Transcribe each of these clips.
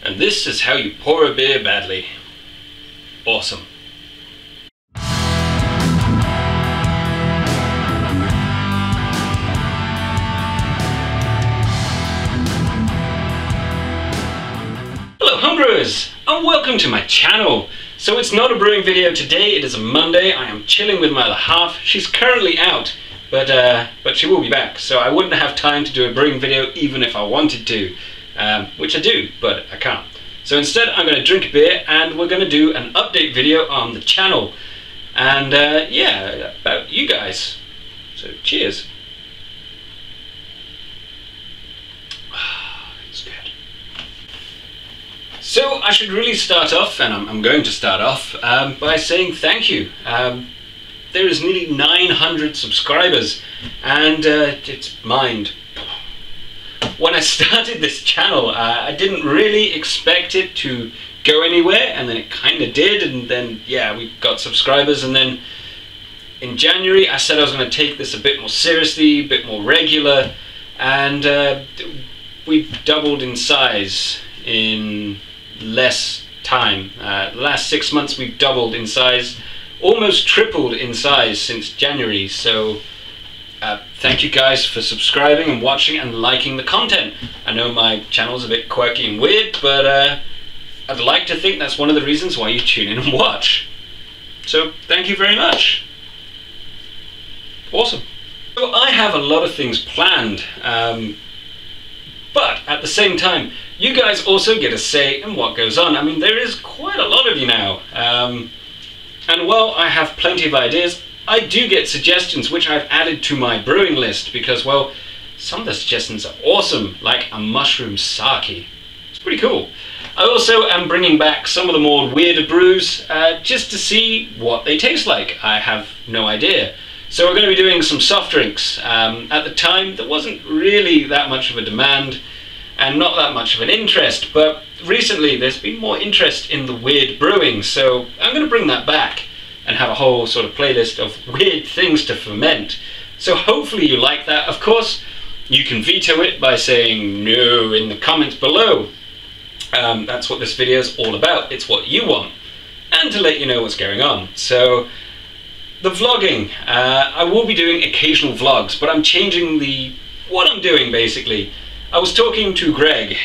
And this is how you pour a beer badly. Awesome. Hello homebrewers, and welcome to my channel. So it's not a brewing video today, it is a Monday. I am chilling with my other half. She's currently out, but she will be back. So I wouldn't have time to do a brewing video even if I wanted to, which I do, but I can't. So instead I'm going to drink a beer and we're going to do an update video on the channel. And yeah, about you guys. So cheers. It's good. So I should really start off, and I'm going to start off, by saying thank you. There is nearly 900 subscribers, and it's mind. When I started this channel, I didn't really expect it to go anywhere, and then it kind of did, and then yeah, we got subscribers, and then in January I said I was going to take this a bit more seriously, a bit more regular, and we've doubled in size in less time. The last 6 months we've doubled in size, almost tripled in size since January, so thank you guys for subscribing and watching and liking the content. I know my channel's a bit quirky and weird, but I'd like to think that's one of the reasons why you tune in and watch. So thank you very much. Awesome. So I have a lot of things planned, but at the same time, you guys also get a say in what goes on. I mean, there is quite a lot of you now, and while I have plenty of ideas, I do get suggestions which I've added to my brewing list because, well, some of the suggestions are awesome, like a mushroom sake. It's pretty cool. I also am bringing back some of the more weirder brews just to see what they taste like. I have no idea. So we're going to be doing some soft drinks. At the time, there wasn't really that much of a demand and not that much of an interest, but recently there's been more interest in the weird brewing, so I'm going to bring that back and have a whole sort of playlist of weird things to ferment. So hopefully you like that. Of course, you can veto it by saying no in the comments below. That's what this video is all about. It's what you want, and to let you know what's going on. So the vlogging, I will be doing occasional vlogs, but I'm changing what I'm doing basically. I was talking to Greg,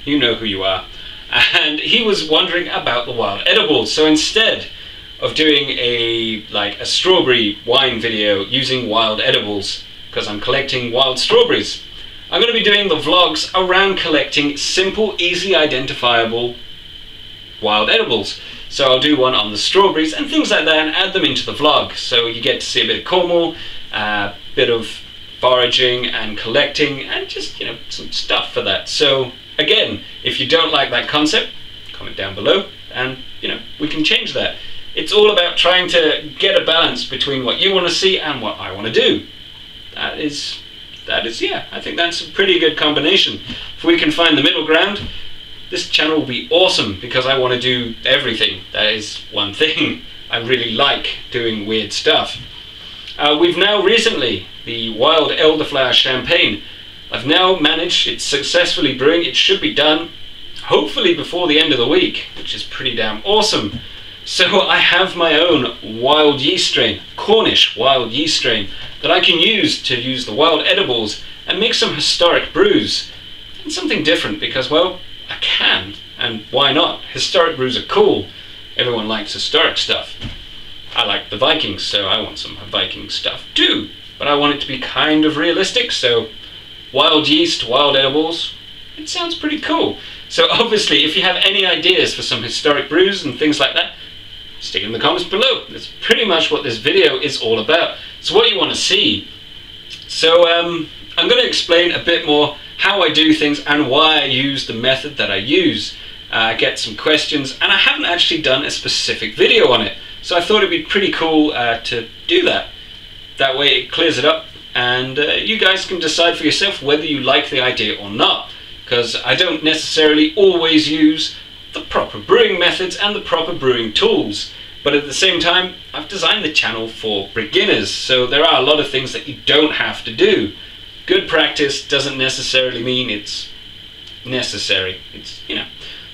you know who you are, and he was wondering about the wild edibles. So instead of doing a strawberry wine video using wild edibles, because I'm collecting wild strawberries, I'm going to be doing the vlogs around collecting simple, easily identifiable wild edibles. So I'll do one on the strawberries and things like that and add them into the vlog, so you get to see a bit of Cornwall, a bit of foraging and collecting, and just, you know, some stuff for that. So again, if you don't like that concept, comment down below and, you know, we can change that. It's all about trying to get a balance between what you want to see and what I want to do. That is, yeah, I think that's a pretty good combination. If we can find the middle ground, this channel will be awesome, because I want to do everything. That is one thing. I really like doing weird stuff. We've now recently, the wild elderflower champagne, I've now managed, it's successfully brewing. It should be done hopefully before the end of the week, which is pretty damn awesome. So I have my own wild yeast strain, Cornish wild yeast strain, that I can use to use the wild edibles and make some historic brews. And something different, because, well, I can, and why not? Historic brews are cool. Everyone likes historic stuff. I like the Vikings, so I want some Viking stuff too. But I want it to be kind of realistic, so wild yeast, wild edibles, it sounds pretty cool. So obviously, if you have any ideas for some historic brews and things like that, stick it in the comments below. That's pretty much what this video is all about. So what you want to see. So I'm going to explain a bit more how I do things and why I use the method that I use. I get some questions, and I haven't actually done a specific video on it. So I thought it'd be pretty cool to do that. That way it clears it up, and you guys can decide for yourself whether you like the idea or not. Because I don't necessarily always use the proper brewing methods and the proper brewing tools, but at the same time I've designed the channel for beginners, so there are a lot of things that you don't have to do. Good practice doesn't necessarily mean it's necessary. It's, you know,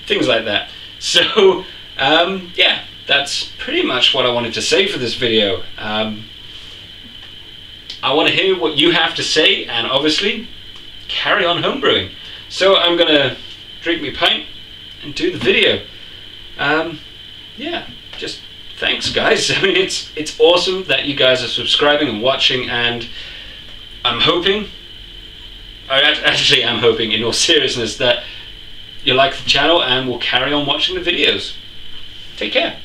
things like that. So yeah, that's pretty much what I wanted to say for this video. I want to hear what you have to say, and obviously carry on homebrewing. So I'm gonna drink my pint and do the video. Yeah, just thanks guys. I mean, it's awesome that you guys are subscribing and watching, and I'm hoping, I'm hoping in all seriousness, that you like the channel and will carry on watching the videos. Take care.